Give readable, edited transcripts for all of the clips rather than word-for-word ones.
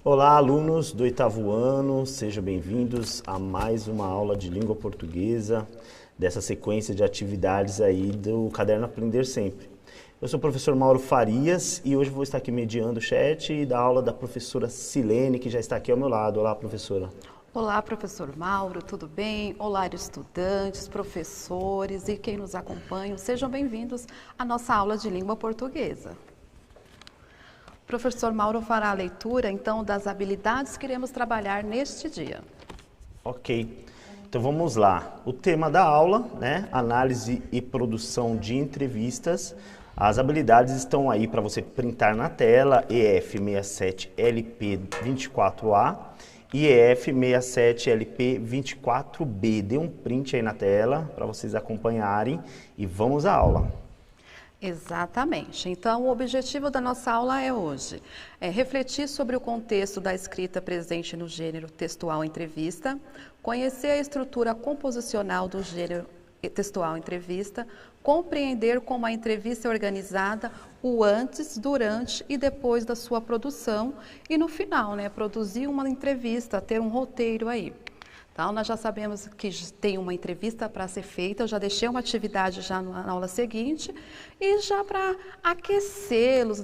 Olá, alunos do oitavo ano, sejam bem-vindos a mais uma aula de língua portuguesa, dessa sequência de atividades aí do Caderno Aprender Sempre. Eu sou o professor Mauro Farias e hoje vou estar aqui mediando o chat da aula da professora Silene, que já está aqui ao meu lado. Olá, professora. Olá, professor Mauro, tudo bem? Olá, estudantes, professores e quem nos acompanha, sejam bem-vindos à nossa aula de língua portuguesa. O professor Mauro fará a leitura, então, das habilidades que iremos trabalhar neste dia. Ok, então vamos lá. O tema da aula, né? Análise e produção de entrevistas. As habilidades estão aí para você printar na tela, EF67LP24A e EF67LP24B. Dê um print aí na tela para vocês acompanharem e vamos à aula. Exatamente. Então, o objetivo da nossa aula é hoje refletir sobre o contexto da escrita presente no gênero textual entrevista, conhecer a estrutura composicional do gênero textual entrevista, compreender como a entrevista é organizada, o antes, durante e depois da sua produção e no final, produzir uma entrevista, ter um roteiro aí. Então, nós já sabemos que tem uma entrevista para ser feita, eu já deixei uma atividade já na aula seguinte e já para aquecê-los,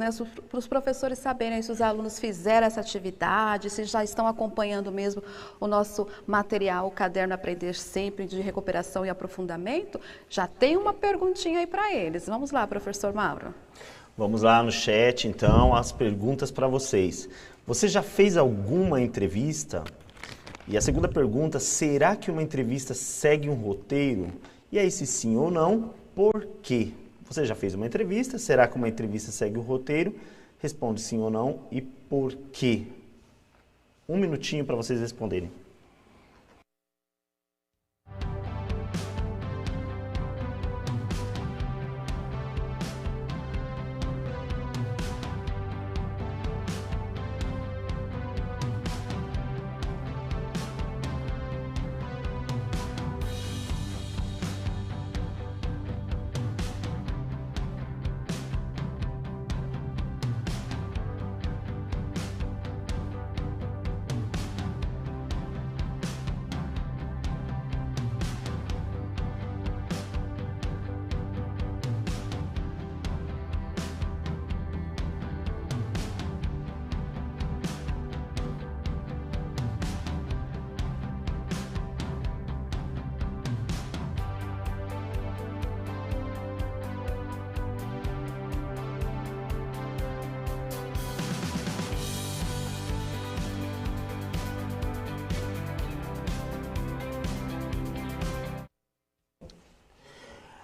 para os professores saberem se os alunos fizeram essa atividade, se já estão acompanhando mesmo o nosso material, o Caderno Aprender Sempre, de recuperação e aprofundamento, já tem uma perguntinha aí para eles. Vamos lá, professor Mauro. Vamos lá no chat, então, as perguntas para vocês. Você já fez alguma entrevista? E a segunda pergunta, será que uma entrevista segue um roteiro? E aí, se sim ou não, por quê? Você já fez uma entrevista, será que uma entrevista segue o roteiro? Responde sim ou não e por quê? Um minutinho para vocês responderem.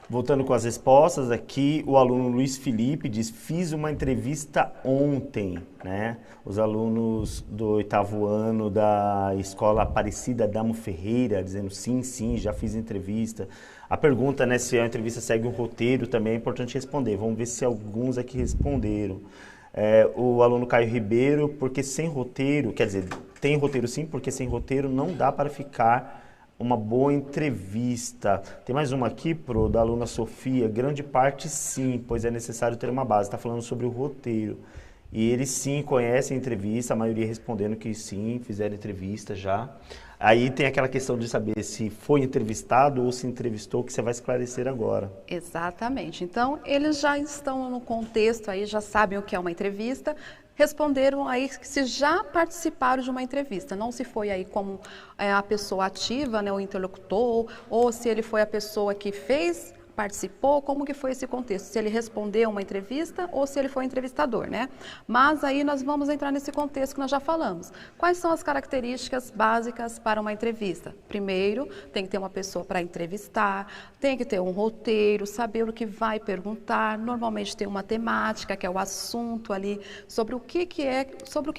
Voltando com as respostas aqui, o aluno Luiz Felipe diz, fiz uma entrevista ontem, né? Os alunos do oitavo ano da Escola Aparecida Adamo Ferreira, dizendo sim, já fiz entrevista. A pergunta, né, se a entrevista segue um roteiro, também é importante responder. Vamos ver se alguns aqui responderam. O aluno Caio Ribeiro, porque sem roteiro, quer dizer, tem roteiro sim, porque sem roteiro não dá para ficar uma boa entrevista. Tem mais uma aqui, da aluna Sofia. Grande parte sim, pois é necessário ter uma base. Está falando sobre o roteiro. E eles sim conhecem a entrevista, a maioria respondendo que sim, fizeram entrevista já. Aí tem aquela questão de saber se foi entrevistado ou se entrevistou, que você vai esclarecer agora. Exatamente. Então, eles já estão no contexto aí, já sabem o que é uma entrevista, responderam aí que se já participaram de uma entrevista, não se foi aí como a pessoa ativa, o interlocutor, ou se ele foi a pessoa que participou, como que foi esse contexto, se ele respondeu uma entrevista ou se ele foi entrevistador, Mas aí nós vamos entrar nesse contexto que nós já falamos. Quais são as características básicas para uma entrevista? Primeiro, tem que ter uma pessoa para entrevistar, tem que ter um roteiro, saber o que vai perguntar, normalmente tem uma temática, que é o assunto ali, sobre o que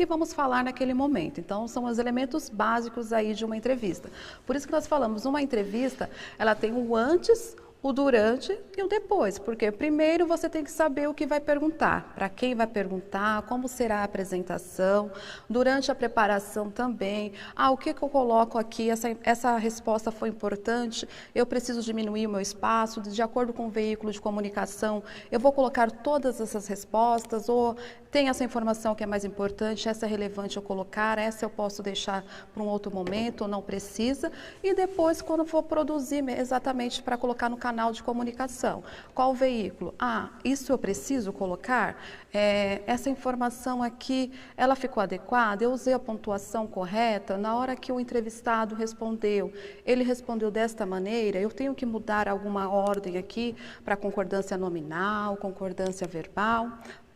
vamos falar naquele momento. Então, são os elementos básicos aí de uma entrevista. Por isso que nós falamos, uma entrevista, ela tem o antes, o durante e o depois, porque primeiro você tem que saber o que vai perguntar, para quem vai perguntar, como será a apresentação, durante a preparação também, o que eu coloco aqui, essa resposta foi importante, eu preciso diminuir o meu espaço, de acordo com o veículo de comunicação, eu vou colocar todas essas respostas, ou tem essa informação que é mais importante, essa é relevante eu colocar, essa eu posso deixar para um outro momento, ou não precisa, e depois quando for produzir exatamente para colocar no canal de comunicação. Qual veículo? Isso eu preciso colocar? Essa informação aqui, ela ficou adequada? Eu usei a pontuação correta? Na hora que o entrevistado respondeu, ele respondeu desta maneira, eu tenho que mudar alguma ordem aqui para concordância nominal, concordância verbal?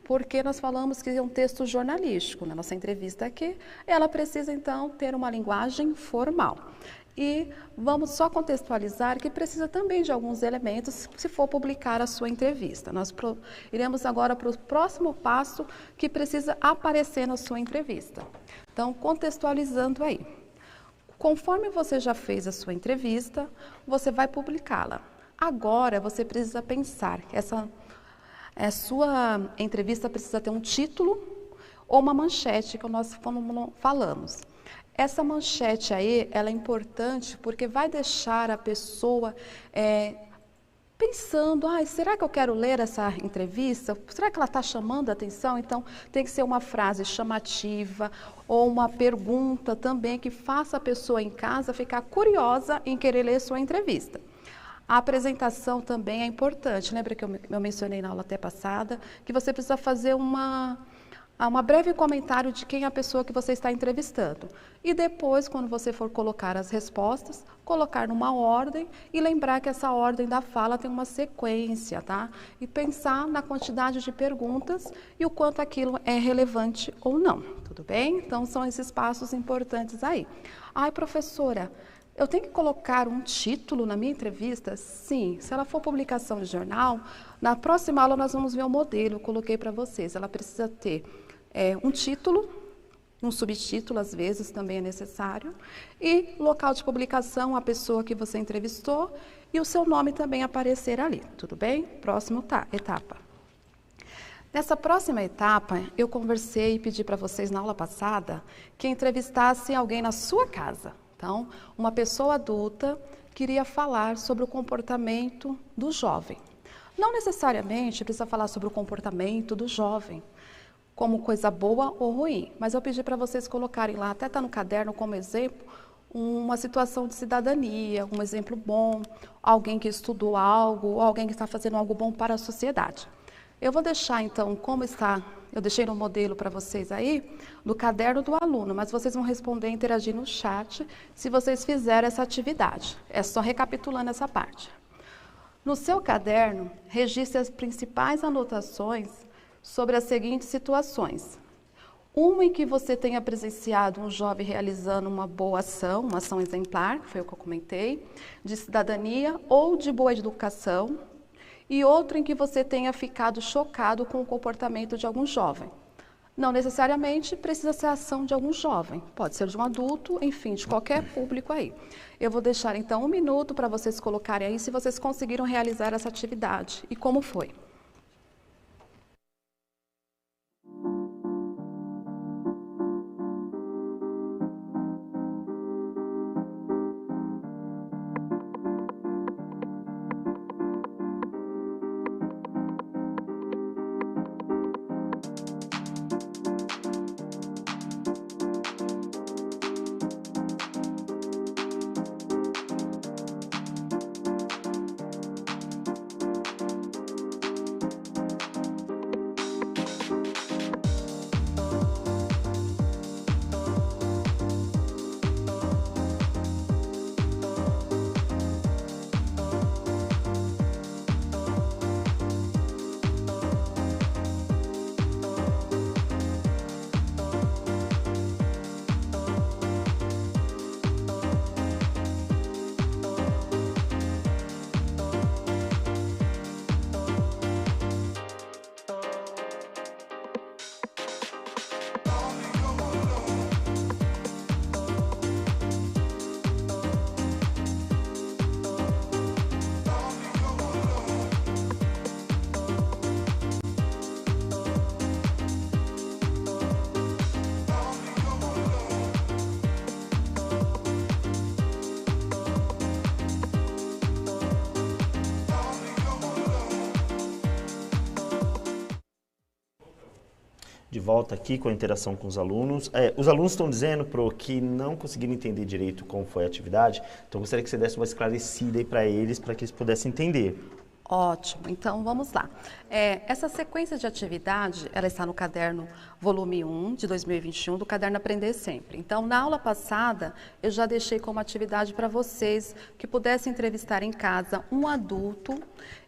Porque nós falamos que é um texto jornalístico, na nossa entrevista aqui, ela precisa então ter uma linguagem formal. E vamos só contextualizar que precisa também de alguns elementos se for publicar a sua entrevista. Nós iremos agora para o próximo passo que precisa aparecer na sua entrevista. Então, contextualizando aí. Conforme você já fez a sua entrevista, você vai publicá-la. Agora, você precisa pensar que a sua entrevista precisa ter um título ou uma manchete, que nós falamos. Essa manchete aí, ela é importante porque vai deixar a pessoa pensando, será que eu quero ler essa entrevista? Será que ela está chamando a atenção? Então, tem que ser uma frase chamativa ou uma pergunta também que faça a pessoa em casa ficar curiosa em querer ler sua entrevista. A apresentação também é importante. Lembra que eu mencionei na aula até passada que você precisa fazer uma breve comentário de quem é a pessoa que você está entrevistando. E depois, quando você for colocar as respostas, colocar numa ordem e lembrar que essa ordem da fala tem uma sequência, tá? E pensar na quantidade de perguntas e o quanto aquilo é relevante ou não, tudo bem? Então, são esses passos importantes aí. Professora, eu tenho que colocar um título na minha entrevista? Sim, se ela for publicação de jornal, na próxima aula nós vamos ver o modelo, eu coloquei para vocês. Ela precisa ter um título, um subtítulo, às vezes também é necessário, e local de publicação, a pessoa que você entrevistou e o seu nome também aparecer ali, tudo bem? Próxima etapa. Nessa próxima etapa, eu conversei e pedi para vocês na aula passada que entrevistassem alguém na sua casa. Então, uma pessoa adulta queria falar sobre o comportamento do jovem. Não necessariamente precisa falar sobre o comportamento do jovem, como coisa boa ou ruim, mas eu pedi para vocês colocarem lá, até está no caderno como exemplo, uma situação de cidadania, um exemplo bom, alguém que estudou algo, ou alguém que está fazendo algo bom para a sociedade. Eu vou deixar então como está, eu deixei no modelo para vocês aí, do caderno do aluno, mas vocês vão responder e interagir no chat se vocês fizerem essa atividade. É só recapitulando essa parte. No seu caderno, registre as principais anotações sobre as seguintes situações. Uma em que você tenha presenciado um jovem realizando uma boa ação, uma ação exemplar, que foi o que eu comentei, de cidadania ou de boa educação, e outra em que você tenha ficado chocado com o comportamento de algum jovem. Não necessariamente precisa ser a ação de algum jovem, pode ser de um adulto, enfim, de qualquer público aí. Eu vou deixar então 1 minuto para vocês colocarem aí se vocês conseguiram realizar essa atividade e como foi. de volta aqui com a interação com os alunos. Os alunos estão dizendo, Pro, que não conseguiram entender direito como foi a atividade, então eu gostaria que você desse uma esclarecida aí para eles que eles pudessem entender. Ótimo, então vamos lá. Essa sequência de atividade, ela está no caderno volume 1 de 2021 do caderno Aprender Sempre. Então, na aula passada, eu já deixei como atividade para vocês que pudessem entrevistar em casa um adulto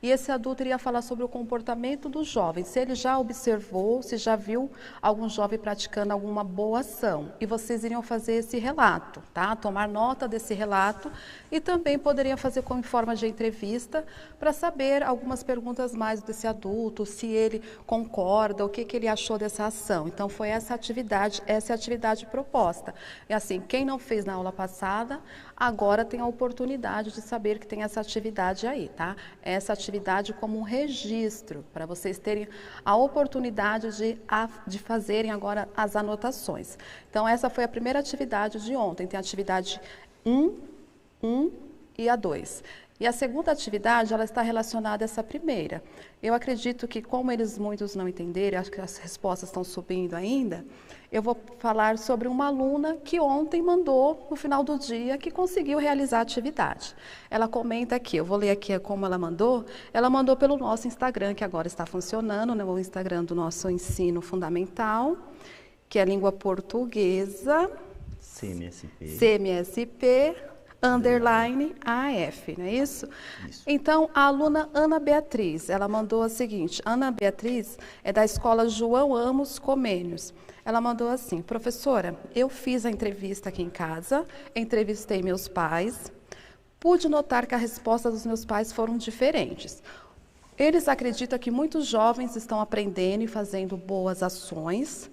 e esse adulto iria falar sobre o comportamento dos jovens, se ele já observou, se já viu algum jovem praticando alguma boa ação. E vocês iriam fazer esse relato, tá? Tomar nota desse relato e também poderiam fazer como em forma de entrevista para saber algumas perguntas mais desse adulto, se ele concorda, o que ele achou dessa ação. Então, foi essa é a atividade proposta. E assim, quem não fez na aula passada, agora tem a oportunidade de saber que tem essa atividade aí, tá? Essa atividade como um registro, para vocês terem a oportunidade de fazerem agora as anotações. Então, essa foi a primeira atividade de ontem. Tem a atividade 1 e a 2. E a segunda atividade, ela está relacionada a essa primeira. Eu acredito que, como muitos não entenderem, acho que as respostas estão subindo ainda, eu vou falar sobre uma aluna que ontem mandou, no final do dia, que conseguiu realizar a atividade. Ela comenta aqui, eu vou ler aqui como ela mandou pelo nosso Instagram, que agora está funcionando, né, o Instagram do nosso ensino fundamental, que é a língua portuguesa, CMSP, underline AF, não é isso? Isso? Então, a aluna Ana Beatriz, ela mandou a seguinte, Ana Beatriz é da escola João Amos Comênios. Ela mandou assim, professora, eu fiz a entrevista aqui em casa, entrevistei meus pais, pude notar que a resposta dos meus pais foram diferentes. Eles acreditam que muitos jovens estão aprendendo e fazendo boas ações,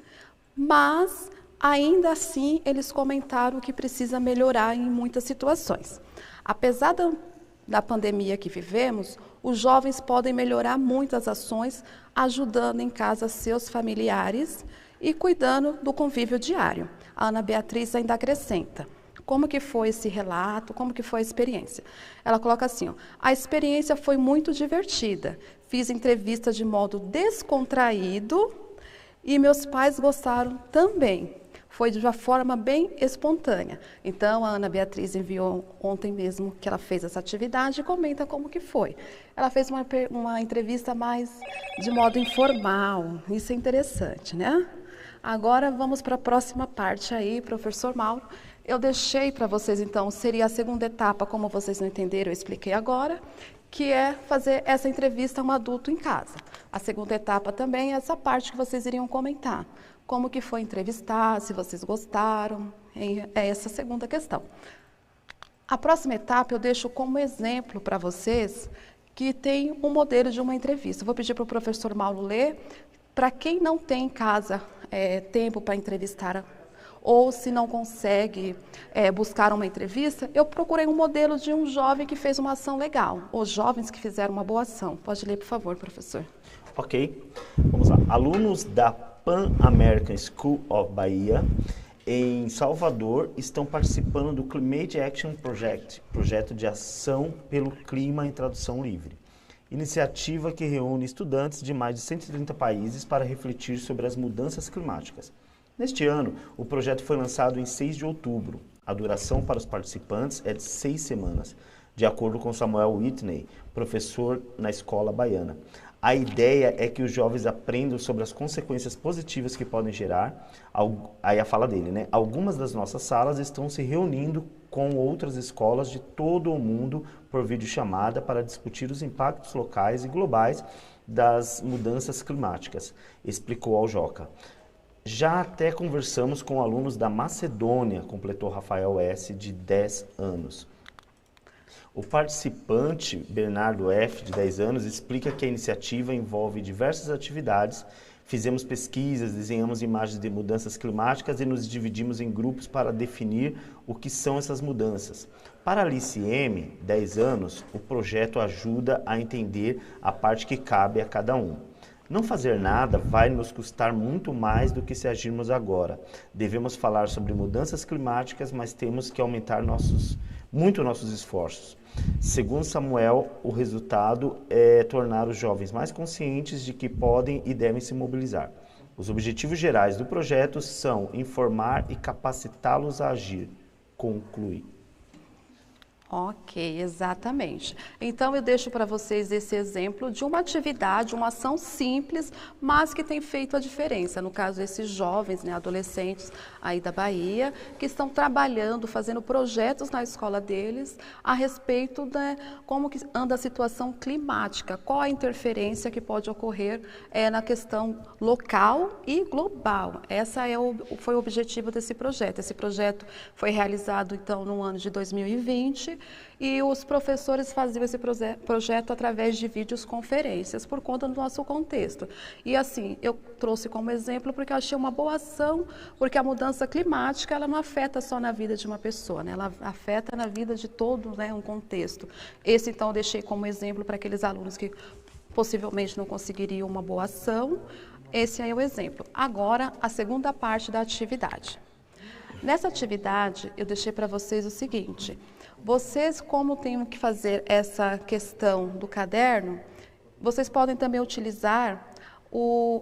mas ainda assim, eles comentaram que precisa melhorar em muitas situações. Apesar da pandemia que vivemos, os jovens podem melhorar muitas ações, ajudando em casa seus familiares e cuidando do convívio diário. A Ana Beatriz ainda acrescenta. Como que foi esse relato? Como que foi a experiência? Ela coloca assim, ó, a experiência foi muito divertida. Fiz entrevista de modo descontraído e meus pais gostaram também. Foi de uma forma bem espontânea. Então, a Ana Beatriz enviou ontem mesmo que ela fez essa atividade e comenta como que foi. Ela fez uma entrevista mais de modo informal. Isso é interessante, né? Agora, vamos para a próxima parte aí, professor Mauro. Eu deixei para vocês, então, seria a segunda etapa, como vocês não entenderam, eu expliquei agora, que é fazer essa entrevista a um adulto em casa. A segunda etapa também é essa parte que vocês iriam comentar. Como que foi entrevistar, se vocês gostaram, é essa a segunda questão. A próxima etapa eu deixo como exemplo para vocês que tem um modelo de uma entrevista. Eu vou pedir para o professor Mauro ler, para quem não tem em casa tempo para entrevistar, ou se não consegue buscar uma entrevista, eu procurei um modelo de um jovem que fez uma ação legal, ou jovens que fizeram uma boa ação. Pode ler, por favor, professor. Ok, vamos lá. Alunos da Pan American School of Bahia, em Salvador, estão participando do Climate Action Project, projeto de ação pelo clima em tradução livre. Iniciativa que reúne estudantes de mais de 130 países para refletir sobre as mudanças climáticas. Neste ano, o projeto foi lançado em 6 de outubro. A duração para os participantes é de 6 semanas, de acordo com Samuel Whitney, professor na escola baiana. A ideia é que os jovens aprendam sobre as consequências positivas que podem gerar, aí a fala dele, né? Algumas das nossas salas estão se reunindo com outras escolas de todo o mundo por videochamada para discutir os impactos locais e globais das mudanças climáticas, explicou ao Joca. Já até conversamos com alunos da Macedônia, completou Rafael S., de 10 anos. O participante, Bernardo F., de 10 anos, explica que a iniciativa envolve diversas atividades. Fizemos pesquisas, desenhamos imagens de mudanças climáticas e nos dividimos em grupos para definir o que são essas mudanças. Para Alice M., 10 anos, o projeto ajuda a entender a parte que cabe a cada um. Não fazer nada vai nos custar muito mais do que se agirmos agora. Devemos falar sobre mudanças climáticas, mas temos que aumentar muito nossos esforços. Segundo Samuel, o resultado é tornar os jovens mais conscientes de que podem e devem se mobilizar. Os objetivos gerais do projeto são informar e capacitá-los a agir, conclui. Ok, exatamente. Então eu deixo para vocês esse exemplo de uma atividade, uma ação simples, mas que tem feito a diferença. No caso, esses jovens, né, adolescentes aí da Bahia, que estão trabalhando, fazendo projetos na escola deles a respeito de como que anda a situação climática, qual a interferência que pode ocorrer na questão local e global. Foi o objetivo desse projeto. Esse projeto foi realizado, então, no ano de 2020, e os professores faziam esse projeto através de videoconferências, por conta do nosso contexto. E assim, eu trouxe como exemplo porque eu achei uma boa ação, porque a mudança climática, ela não afeta só na vida de uma pessoa, né? Ela afeta na vida de todo, né, um contexto. Esse, então, eu deixei como exemplo para aqueles alunos que possivelmente não conseguiriam uma boa ação. Esse é o exemplo. Agora, a segunda parte da atividade. Nessa atividade, eu deixei para vocês o seguinte: vocês, como têm que fazer essa questão do caderno, vocês podem também utilizar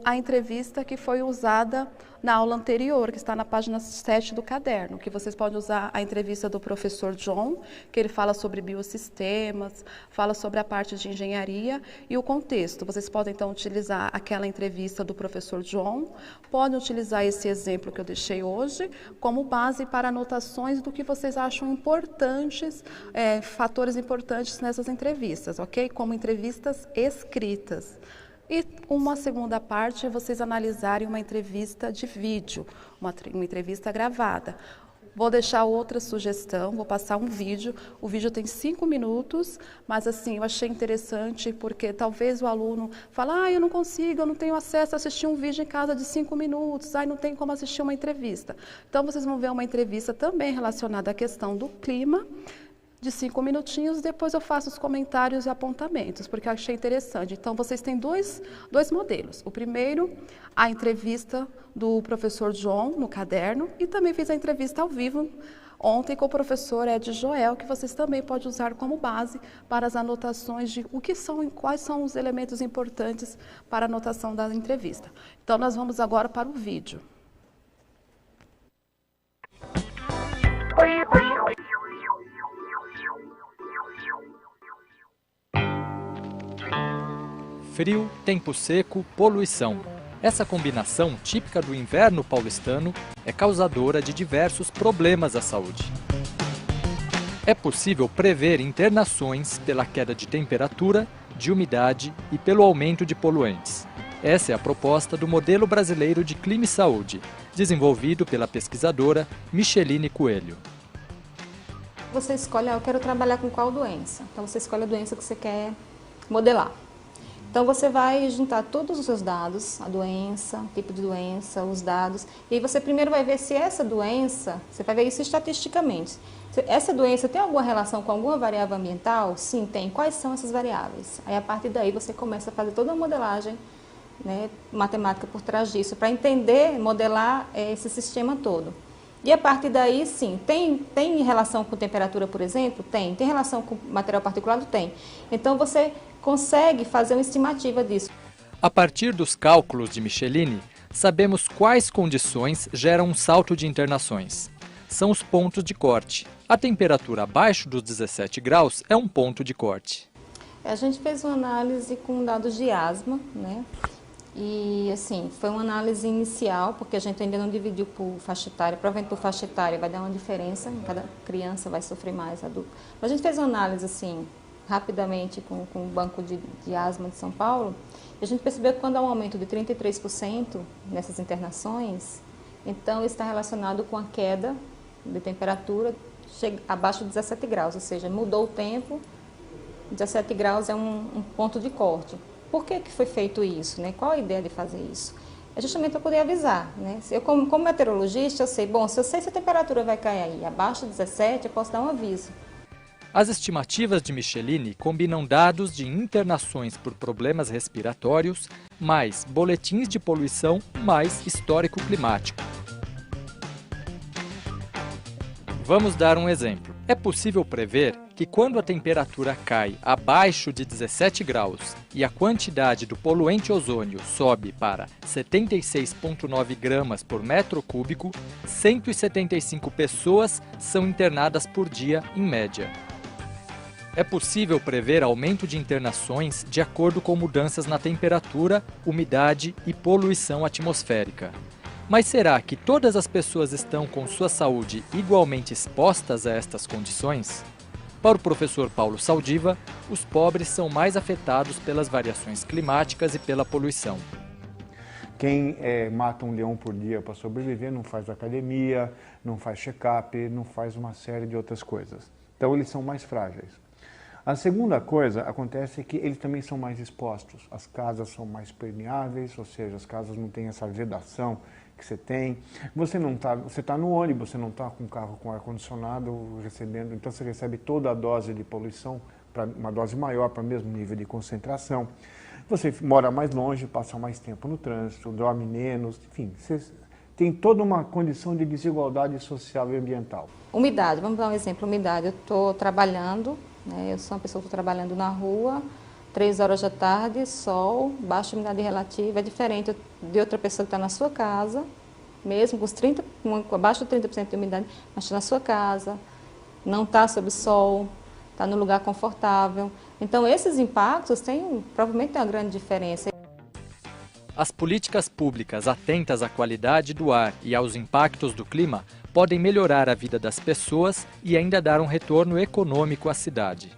a entrevista que foi usada na aula anterior, que está na página 7 do caderno, que vocês podem usar a entrevista do professor John, que ele fala sobre biosistemas, fala sobre a parte de engenharia e o contexto. Vocês podem, então, utilizar aquela entrevista do professor John, podem utilizar esse exemplo que eu deixei hoje como base para anotações do que vocês acham importantes, fatores importantes nessas entrevistas, ok? Como entrevistas escritas. E uma segunda parte é vocês analisarem uma entrevista de vídeo, uma entrevista gravada. Vou deixar outra sugestão, vou passar um vídeo. O vídeo tem 5 minutos, mas assim, eu achei interessante porque talvez o aluno fale, eu não consigo, eu não tenho acesso a assistir um vídeo em casa de 5 minutos, não tem como assistir uma entrevista. Então, vocês vão ver uma entrevista também relacionada à questão do clima, de 5 minutinhos, depois eu faço os comentários e apontamentos, porque eu achei interessante. Então, vocês têm dois modelos. O primeiro, a entrevista do professor John no caderno, e também fiz a entrevista ao vivo ontem com o professor Ed Joel, que vocês também podem usar como base para as anotações de quais são os elementos importantes para a anotação da entrevista. Então, nós vamos agora para o vídeo. Frio, tempo seco, poluição. Essa combinação, típica do inverno paulistano, é causadora de diversos problemas à saúde. É possível prever internações pela queda de temperatura, de umidade e pelo aumento de poluentes. Essa é a proposta do Modelo Brasileiro de Clima e Saúde, desenvolvido pela pesquisadora Micheline Coelho. Você escolhe, eu quero trabalhar com qual doença. Então você escolhe a doença que você quer modelar. Então você vai juntar todos os seus dados, a doença, tipo de doença, os dados, e aí você primeiro vai ver se essa doença, você vai ver isso estatisticamente. Se essa doença tem alguma relação com alguma variável ambiental? Sim, tem. Quais são essas variáveis? Aí a partir daí você começa a fazer toda uma modelagem, né, matemática por trás disso, para entender, modelar esse sistema todo. E a partir daí, sim, tem relação com temperatura, por exemplo? Tem. Tem relação com material particulado? Tem. Então você consegue fazer uma estimativa disso. A partir dos cálculos de Micheline, sabemos quais condições geram um salto de internações. São os pontos de corte. A temperatura abaixo dos 17 graus é um ponto de corte. A gente fez uma análise com dados de asma, né? E assim, foi uma análise inicial, porque a gente ainda não dividiu por faixa etária. Provavelmente por faixa etária vai dar uma diferença, cada criança vai sofrer mais, adulto. Mas a gente fez uma análise assim, rapidamente com o Banco de Asma de São Paulo, e a gente percebeu que quando há um aumento de 33% nessas internações, então está relacionado com a queda de temperatura abaixo de 17 graus, ou seja, mudou o tempo, 17 graus é um ponto de corte. Por que foi feito isso, né? Qual a ideia de fazer isso? É justamente para poder avisar, né? Eu, como meteorologista, eu sei, se eu sei se a temperatura vai cair aí abaixo de 17, eu posso dar um aviso. As estimativas de Micheline combinam dados de internações por problemas respiratórios, mais boletins de poluição, mais histórico climático. Vamos dar um exemplo. É possível prever que quando a temperatura cai abaixo de 17 graus e a quantidade do poluente ozônio sobe para 76,9 gramas por metro cúbico, 175 pessoas são internadas por dia em média. É possível prever aumento de internações de acordo com mudanças na temperatura, umidade e poluição atmosférica. Mas será que todas as pessoas estão com sua saúde igualmente expostas a estas condições? Para o professor Paulo Saldiva, os pobres são mais afetados pelas variações climáticas e pela poluição. Quem mata um leão por dia para sobreviver não faz academia, não faz check-up, não faz uma série de outras coisas. Então eles são mais frágeis. A segunda coisa acontece que eles também são mais expostos. As casas são mais permeáveis, ou seja, as casas não têm essa vedação que você tem. Você está no ônibus, você não está com um carro com ar-condicionado recebendo, então você recebe toda a dose de poluição, uma dose maior para o mesmo nível de concentração. Você mora mais longe, passa mais tempo no trânsito, dorme menos, enfim, você tem toda uma condição de desigualdade social e ambiental. Umidade, vamos dar um exemplo, umidade. Eu estou trabalhando, né, eu sou uma pessoa que estou trabalhando na rua, 3 horas da tarde, sol, baixa umidade relativa, é diferente de outra pessoa que está na sua casa, mesmo com abaixo de 30% de umidade, mas está na sua casa, não está sob o sol, está no lugar confortável. Então, esses impactos provavelmente têm uma grande diferença. As políticas públicas atentas à qualidade do ar e aos impactos do clima podem melhorar a vida das pessoas e ainda dar um retorno econômico à cidade.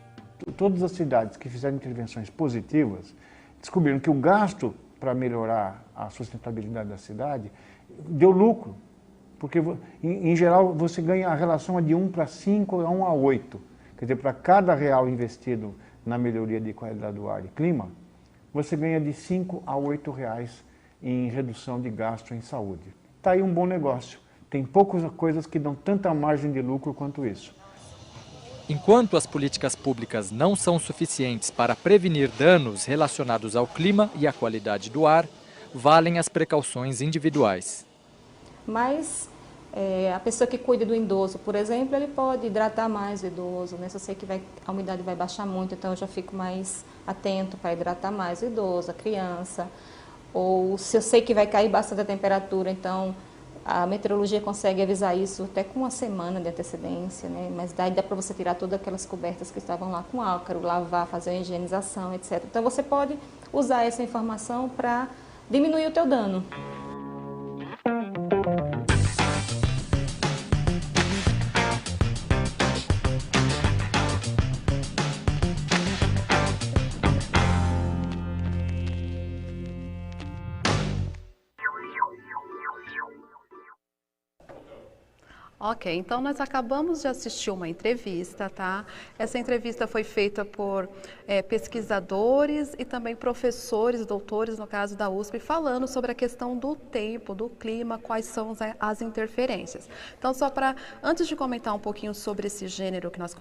Todas as cidades que fizeram intervenções positivas descobriram que o gasto para melhorar a sustentabilidade da cidade deu lucro, porque em geral você ganha, a relação é de 1 para 5 a 1 a 8. Quer dizer, para cada real investido na melhoria de qualidade do ar e clima, você ganha de 5 a 8 reais em redução de gasto em saúde. Está aí um bom negócio. Tem poucas coisas que dão tanta margem de lucro quanto isso. Enquanto as políticas públicas não são suficientes para prevenir danos relacionados ao clima e à qualidade do ar, valem as precauções individuais. Mas a pessoa que cuida do idoso, por exemplo, ele pode hidratar mais o idoso, né? Se eu sei que a umidade vai baixar muito, então eu já fico mais atento para hidratar mais o idoso, a criança. Ou se eu sei que vai cair bastante a temperatura, então a meteorologia consegue avisar isso até com uma semana de antecedência, né? Mas daí dá para você tirar todas aquelas cobertas que estavam lá com álcaro, lavar, fazer a higienização, etc. Então você pode usar essa informação para diminuir o teu dano. Ok, então nós acabamos de assistir uma entrevista, tá? Essa entrevista foi feita por pesquisadores e também professores, doutores, no caso da USP, falando sobre a questão do tempo, do clima, quais são as interferências. Então, antes de comentar um pouquinho sobre esse gênero que nós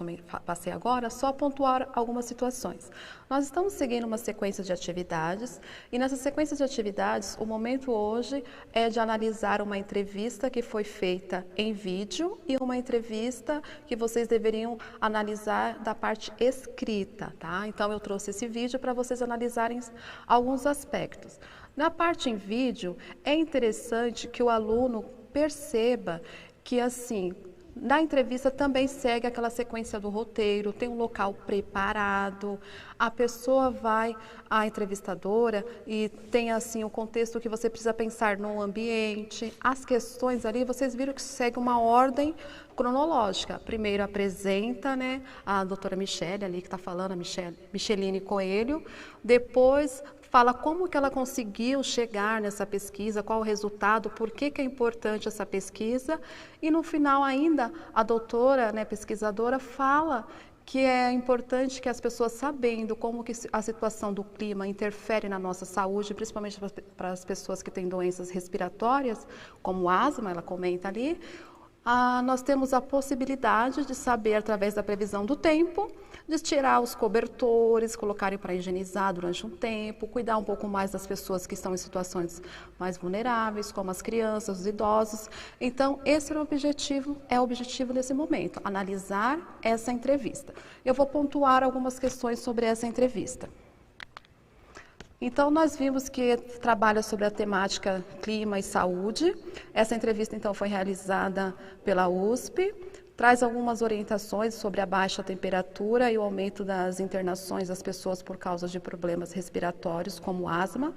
passei agora, só pontuar algumas situações. Nós estamos seguindo uma sequência de atividades e nessa sequência de atividades, o momento hoje é de analisar uma entrevista que foi feita em vídeo e uma entrevista que vocês deveriam analisar da parte escrita, tá? Então eu trouxe esse vídeo para vocês analisarem alguns aspectos. Na parte em vídeo, é interessante que o aluno perceba que, assim, na entrevista também segue aquela sequência do roteiro, tem um local preparado, a pessoa a entrevistadora, e tem assim o contexto que você precisa pensar no ambiente, as questões ali, vocês viram que segue uma ordem cronológica. Primeiro apresenta, né, a doutora Michele ali que está falando, a Micheline Coelho, depois fala como que ela conseguiu chegar nessa pesquisa, qual o resultado, por que é importante essa pesquisa, e no final ainda a doutora, né, pesquisadora, fala que é importante que as pessoas, sabendo como que a situação do clima interfere na nossa saúde, principalmente para as pessoas que têm doenças respiratórias, como asma, ela comenta ali, Nós temos a possibilidade de saber, através da previsão do tempo, de tirar os cobertores, colocarem para higienizar durante um tempo, cuidar um pouco mais das pessoas que estão em situações mais vulneráveis, como as crianças, os idosos. Então, esse é o objetivo nesse momento, analisar essa entrevista. Eu vou pontuar algumas questões sobre essa entrevista. Então, nós vimos que trabalha sobre a temática clima e saúde. Essa entrevista, então, foi realizada pela USP. Traz algumas orientações sobre a baixa temperatura e o aumento das internações das pessoas por causa de problemas respiratórios, como asma,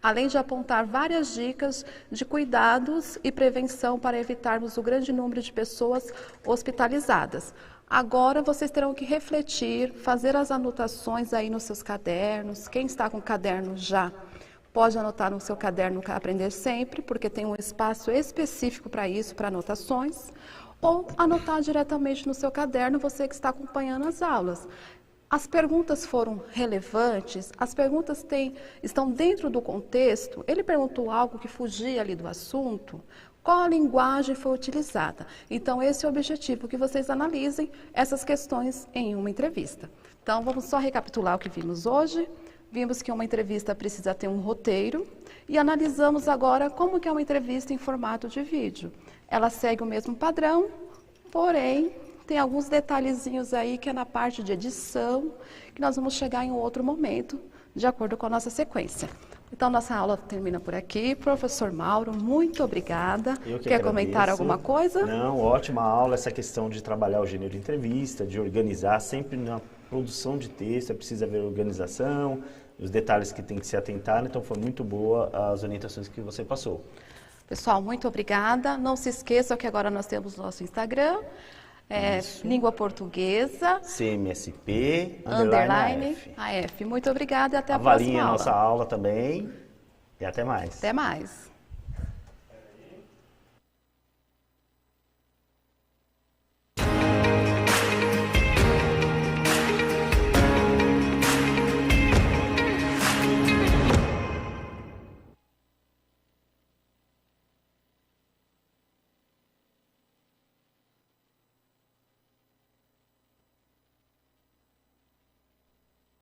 além de apontar várias dicas de cuidados e prevenção para evitarmos o grande número de pessoas hospitalizadas. Agora vocês terão que refletir, fazer as anotações aí nos seus cadernos. Quem está com caderno já pode anotar no seu caderno Aprender Sempre, porque tem um espaço específico para isso, para anotações. Ou anotar diretamente no seu caderno, você que está acompanhando as aulas. As perguntas foram relevantes, as perguntas estão dentro do contexto. Ele perguntou algo que fugia ali do assunto. Qual a linguagem foi utilizada? Então, esse é o objetivo, que vocês analisem essas questões em uma entrevista. Então, vamos só recapitular o que vimos hoje. Vimos que uma entrevista precisa ter um roteiro e analisamos agora como que é uma entrevista em formato de vídeo. Ela segue o mesmo padrão, porém, tem alguns detalhezinhos aí que é na parte de edição, que nós vamos chegar em um outro momento, de acordo com a nossa sequência. Então, nossa aula termina por aqui. Professor Mauro, muito obrigada. Quer comentar alguma coisa? Não, ótima aula. Essa questão de trabalhar o gênero de entrevista, de organizar, sempre na produção de texto, precisa haver organização, os detalhes que tem que se atentar. Então, foi muito boa as orientações que você passou. Pessoal, muito obrigada. Não se esqueçam que agora nós temos o nosso Instagram, Língua Portuguesa, CMSP, _AF. Muito obrigada e até a próxima aula. Avaliem a nossa aula também e até mais. Até mais.